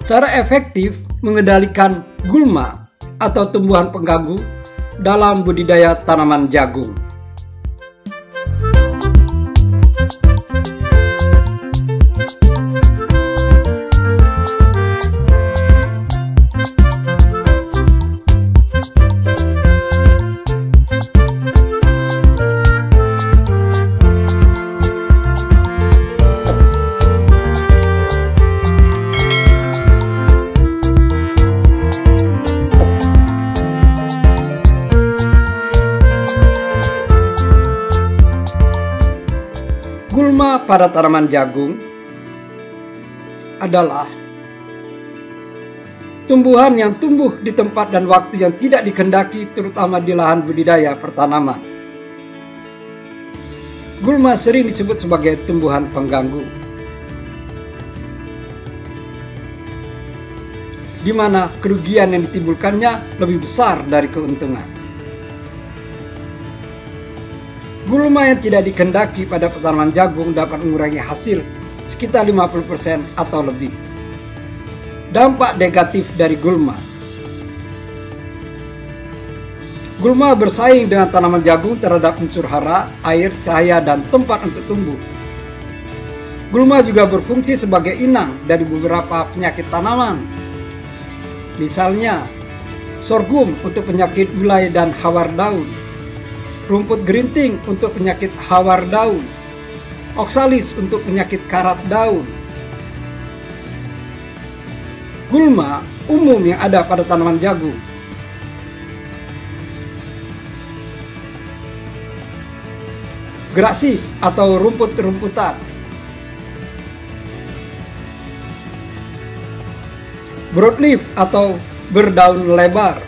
Cara efektif mengendalikan gulma atau tumbuhan pengganggu dalam budidaya tanaman jagung. Gulma pada tanaman jagung adalah tumbuhan yang tumbuh di tempat dan waktu yang tidak dikehendaki, terutama di lahan budidaya pertanaman. Gulma sering disebut sebagai tumbuhan pengganggu, di mana kerugian yang ditimbulkannya lebih besar dari keuntungan. Gulma yang tidak dikehendaki pada tanaman jagung dapat mengurangi hasil sekitar 50% atau lebih. Dampak negatif dari gulma. Gulma bersaing dengan tanaman jagung terhadap unsur hara, air, cahaya, dan tempat untuk tumbuh. Gulma juga berfungsi sebagai inang dari beberapa penyakit tanaman. Misalnya, sorghum untuk penyakit gulai dan hawar daun, rumput gerinting untuk penyakit hawar daun, oksalis untuk penyakit karat daun. Gulma umum yang ada pada tanaman jagung. Grassis atau rumput-rumputan. Broadleaf atau berdaun lebar.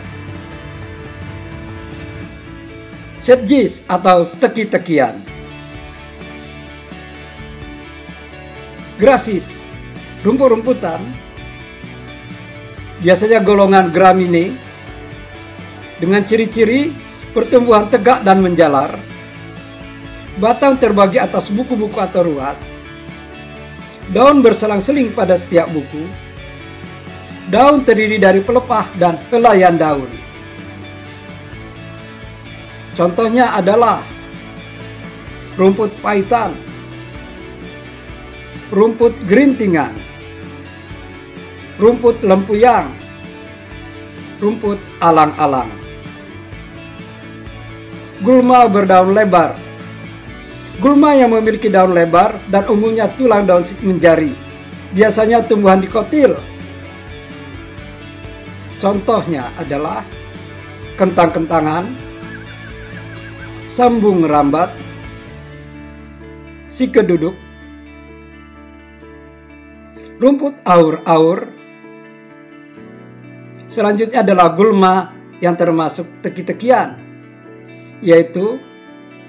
Sedges atau teki-tekian. Grassis, rumput-rumputan, biasanya golongan Gramineae, dengan ciri-ciri pertumbuhan tegak dan menjalar, batang terbagi atas buku-buku atau ruas, daun berselang-seling pada setiap buku, daun terdiri dari pelepah dan helaian daun. Contohnya adalah rumput paitan, rumput gerintingan, rumput lempuyang, rumput alang-alang. Gulma berdaun lebar. Gulma yang memiliki daun lebar dan umumnya tulang daun menjari, biasanya tumbuhan dikotil. Contohnya adalah kentang-kentangan, sambung rambat, si keduduk, rumput aur-aur. Selanjutnya adalah gulma yang termasuk teki-tekian, yaitu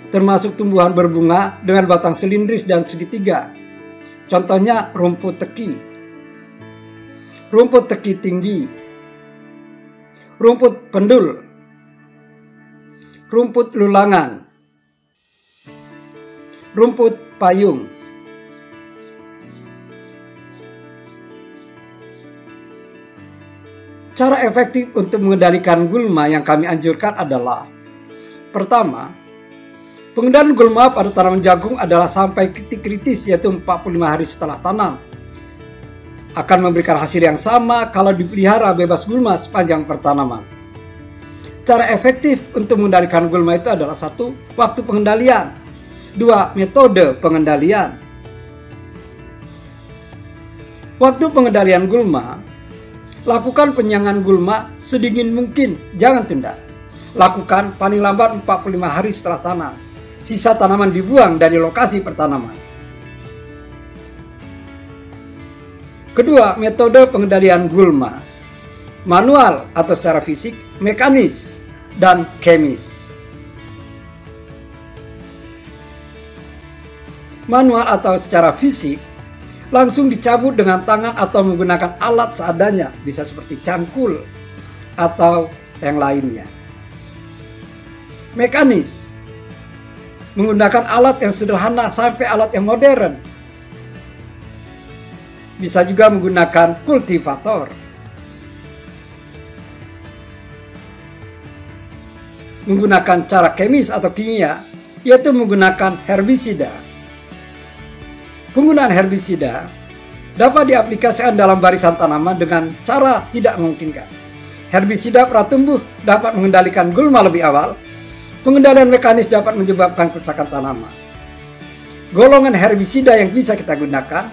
termasuk tumbuhan berbunga dengan batang silindris dan segitiga. Contohnya rumput teki, rumput teki tinggi, rumput pendul, rumput lulangan, rumput payung. Cara efektif untuk mengendalikan gulma yang kami anjurkan adalah: pertama, pengendalian gulma pada tanaman jagung adalah sampai titik kritis, yaitu 45 hari setelah tanam. Akan memberikan hasil yang sama kalau dipelihara bebas gulma sepanjang pertanaman. Cara efektif untuk mengendalikan gulma itu adalah: 1. Waktu pengendalian. 2. Metode pengendalian. Waktu pengendalian gulma, lakukan penyangan gulma sedingin mungkin, jangan tunda. Lakukan paling lambat 45 hari setelah tanam. Sisa tanaman dibuang dari lokasi pertanaman. Kedua, metode pengendalian gulma: manual atau secara fisik, mekanis, dan kemis. Manual atau secara fisik, langsung dicabut dengan tangan atau menggunakan alat seadanya, bisa seperti cangkul atau yang lainnya. Mekanis, menggunakan alat yang sederhana sampai alat yang modern. Bisa juga menggunakan kultivator. Menggunakan cara kemis atau kimia, yaitu menggunakan herbisida. Penggunaan herbisida dapat diaplikasikan dalam barisan tanaman dengan cara tidak memungkinkan. Herbisida pratumbuh dapat mengendalikan gulma lebih awal. Pengendalian mekanis dapat menyebabkan kerusakan tanaman. Golongan herbisida yang bisa kita gunakan,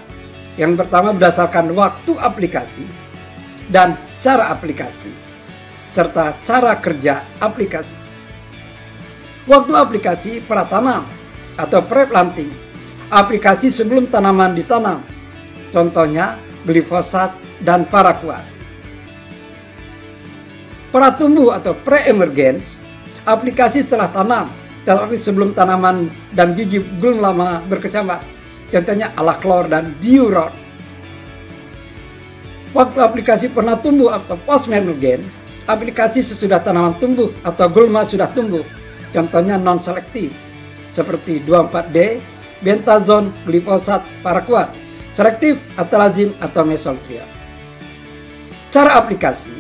yang pertama berdasarkan waktu aplikasi dan cara aplikasi, serta cara kerja aplikasi. Waktu aplikasi pratanam atau pre-planting, aplikasi sebelum tanaman ditanam, contohnya glifosat dan paraquat. Pratumbuh atau pre-emergence, aplikasi setelah tanam, tetapi sebelum tanaman dan biji belum lama berkecambah, contohnya alaklor dan diuron. Waktu aplikasi pernah tumbuh atau post-emergence, aplikasi sesudah tanaman tumbuh atau gulma sudah tumbuh, contohnya non-selektif, seperti 2,4-D, bentazon, glifosat, paraquat, selektif, atrazin atau mesotrione. Cara aplikasi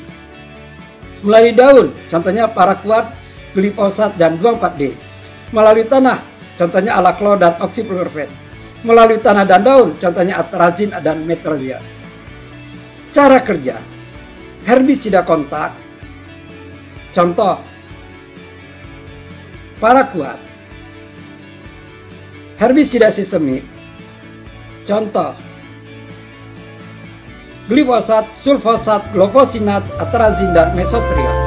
melalui daun, contohnya paraquat, glifosat dan 2,4-D. Melalui tanah, contohnya alaklor dan oksifluorofan. Melalui tanah dan daun, contohnya atrazin dan metrozia. Cara kerja herbisida kontak, contoh paraquat. Herbisida sistemik, contoh glifosat, sulfosat, glofosinat, atrazin dan mesotrione.